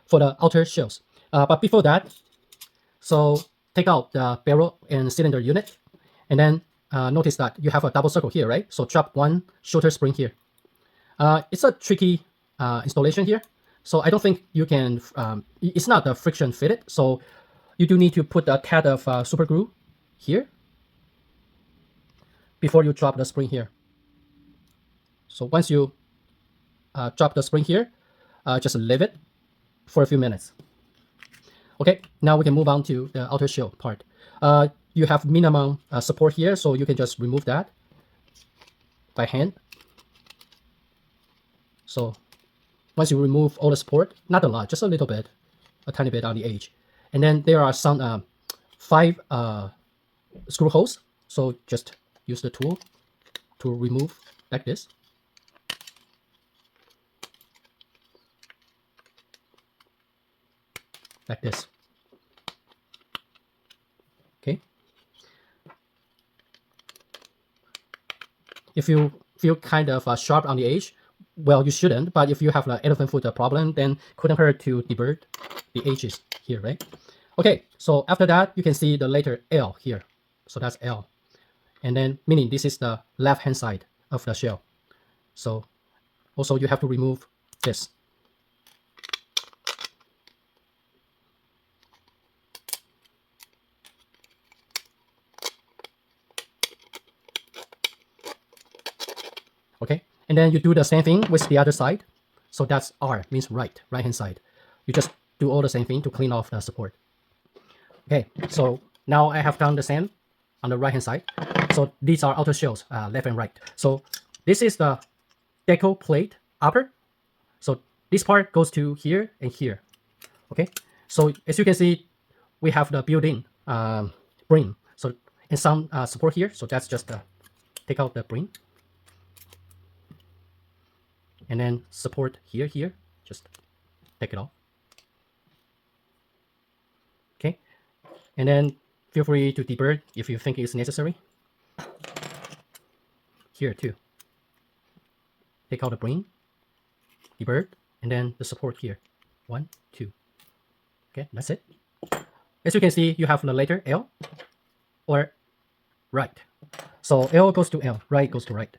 for the outer shells. But before that, so take out the barrel and cylinder unit, and then notice that you have a double circle here, right? So drop one shorter spring here. It's a tricky installation here, so I don't think you can. It's not the friction fitted, so you do need to put a tad of super glue here before you drop the spring here. So once you drop the spring here, just leave it for a few minutes. Okay, now we can move on to the outer shell part. You have minimum support here, so you can just remove that by hand. So once you remove all the support, not a lot, just a little bit, a tiny bit on the edge. And then there are some 5 screw holes, so just use the tool to remove like this. Like this. Okay. If you feel kind of sharp on the edge, well, you shouldn't, but if you have the elephant foot problem, then couldn't hurt to deburr the edges here, right? Okay, so after that, you can see the letter L here. So that's L. And then, meaning this is the left-hand side of the shell. So also you have to remove this. Okay, and then you do the same thing with the other side. So that's R, means right-hand side. You just do all the same thing to clean off the support. Okay, so now I have done the same on the right-hand side. So these are outer shells, left and right. So this is the decal plate upper. So this part goes to here and here. Okay, so as you can see, we have the built-in brim. So and some support here. So that's just take out the brim. And then support here, just take it off. Okay, and then feel free to deburr if you think it's necessary. Here too. Take out the brim, deburr, and then the support here. 1, 2. Okay, that's it. As you can see, you have the letter L or right. So L goes to L, right goes to right.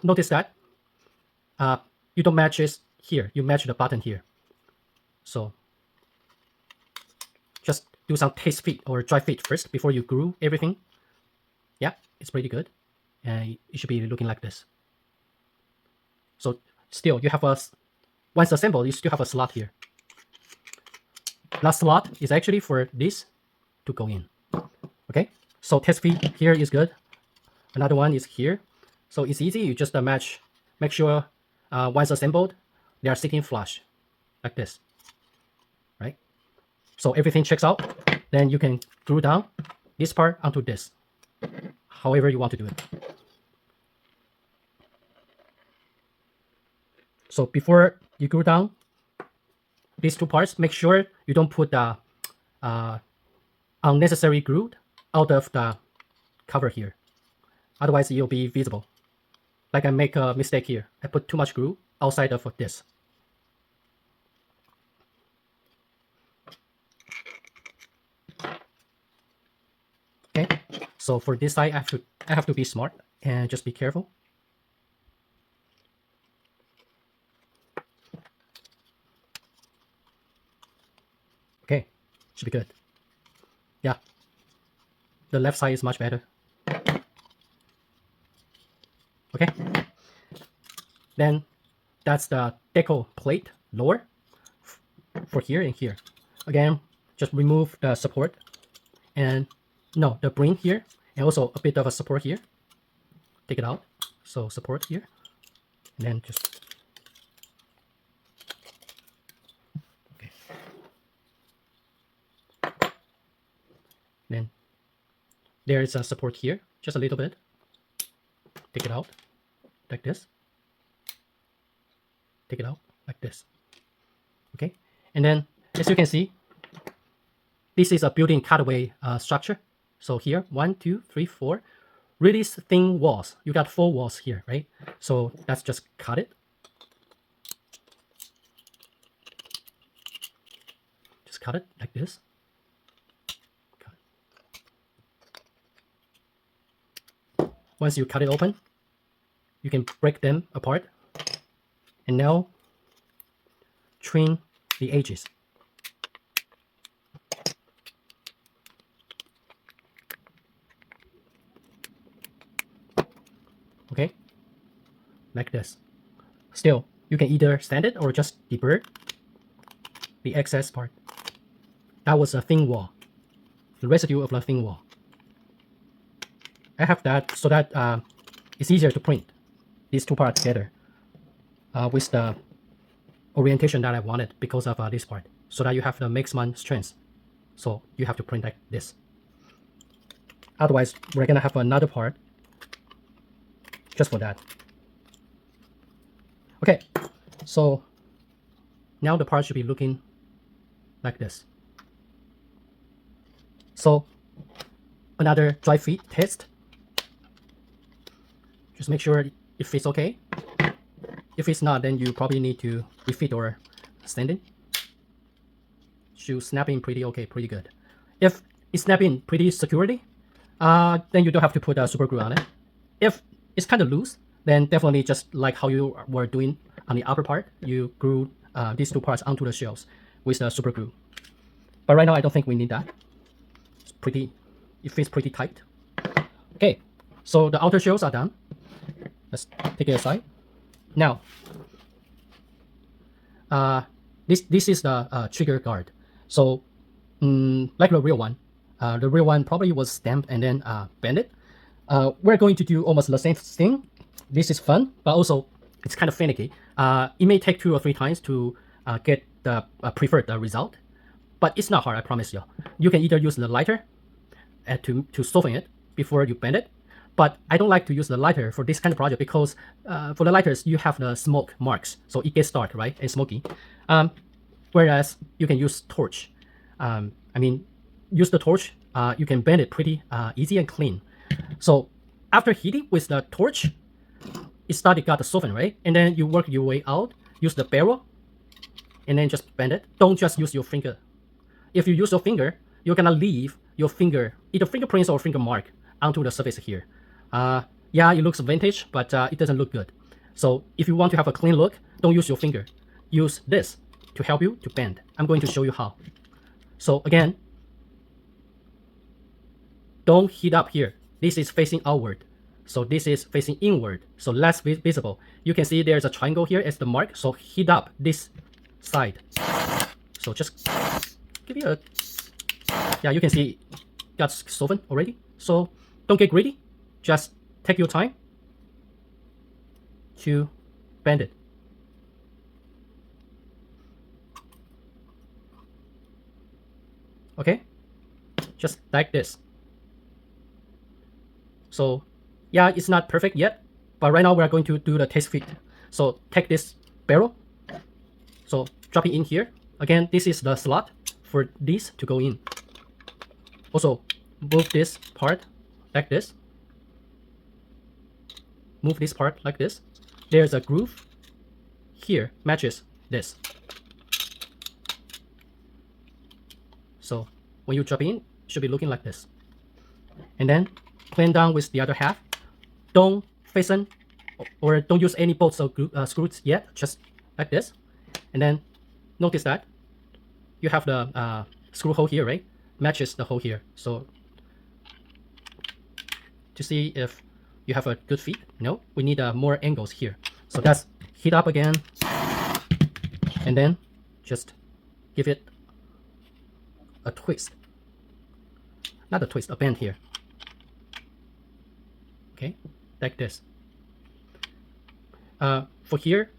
Notice that you don't match it here, you match the button here. So just do some test fit or dry fit first before you glue everything. Yeah, it's pretty good. And it should be looking like this. So still, you have once assembled, you still have a slot here. That slot is actually for this to go in. Okay, so test fit here is good. Another one is here. So it's easy, you just make sure once assembled, they are sitting flush, like this, right? So everything checks out, then you can glue down this part onto this, however you want to do it. So before you glue down these 2 parts, make sure you don't put the unnecessary glue out of the cover here. Otherwise, it'll be visible. Like I make a mistake here. I put too much glue outside of this. Okay, so for this side, I have to be smart and just be careful. Okay, should be good. Yeah, the left side is much better. Okay, then that's the decal plate lower for here and here. Again, just remove the support and no, the brim here, and also a bit of a support here. Take it out. So support here, and then just okay. Then there is a support here, just a little bit. Take it out like this. Take it out like this. Okay, and then as you can see, this is a built-in cutaway structure. So here, 1, 2, 3, 4, really thin walls. You got 4 walls here, right? So let's just cut it. just cut it like this. Once you cut it open, you can break them apart. And now trim the edges. Okay, like this. Still, you can either stand it or just deburr the excess part. That was a thin wall, the residue of the thin wall. I have that so that it's easier to print these two parts together with the orientation that I wanted because of this part, so that you have the maximum strength. So you have to print like this. Otherwise, we're gonna have another part just for that. Okay, so now the part should be looking like this. So another dry fit test. Just make sure it fits okay. If it's not, then you probably need to refit or stand it. Should snap in pretty okay, pretty good. If it snap in pretty securely, then you don't have to put a super glue on it. If it's kind of loose, then definitely just like how you were doing on the upper part, you glue these two parts onto the shells with the super glue. But right now, I don't think we need that. It's pretty, it fits pretty tight. Okay, so the outer shells are done. Let's take it aside. Now, this is the trigger guard. So, like the real one probably was stamped and then bended. We're going to do almost the same thing. This is fun, but also it's kind of finicky. It may take 2 or 3 times to get the preferred result, but it's not hard, I promise you. You can either use the lighter to soften it before you bend it, but I don't like to use the lighter for this kind of project because for the lighters, you have the smoke marks, so it gets dark, right, and smoky. Whereas you can use torch. Use the torch, you can bend it pretty easy and clean. So after heating with the torch, it started got the soften, right? And then you work your way out, use the barrel, and then just bend it. Don't just use your finger. If you use your finger, you're gonna leave your finger, either fingerprints or finger mark onto the surface here. Yeah, it looks vintage, but it doesn't look good. So if you want to have a clean look, don't use your finger. Use this to help you to bend. I'm going to show you how. So again, don't heat up here. This is facing outward. So this is facing inward, so less visible. You can see there's a triangle here as the mark, so heat up this side. So just give it a, yeah, you can see it got softened already. So don't get greedy, just take your time to bend it. Okay, just like this. So yeah, it's not perfect yet, but right now we are going to do the test fit. So take this barrel, so drop it in here. Again, this is the slot for these to go in. Also, move this part like this. Move this part like this. There's a groove here, matches this. So when you drop in, it should be looking like this. And then clamp down with the other half. Don't fasten or don't use any bolts or screws yet, just like this. And then notice that you have the screw hole here, right? Matches the hole here. So to see if you have a good fit, no, we need more angles here. So that's heat up again, and then just give it a twist. Not a twist, a bend here. Okay, like this. For here,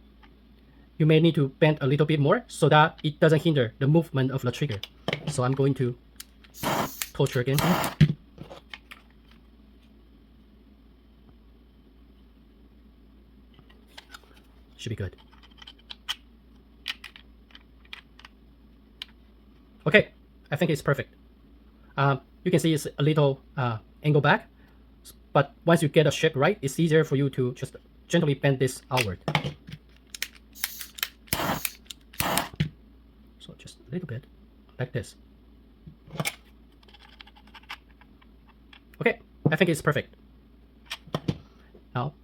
you may need to bend a little bit more so that it doesn't hinder the movement of the trigger. So I'm going to torture again. Should be good. Okay, I think it's perfect. You can see it's a little angle back, but once you get the shape right, it's easier for you to just gently bend this outward. So just a little bit like this. Okay, I think it's perfect. Now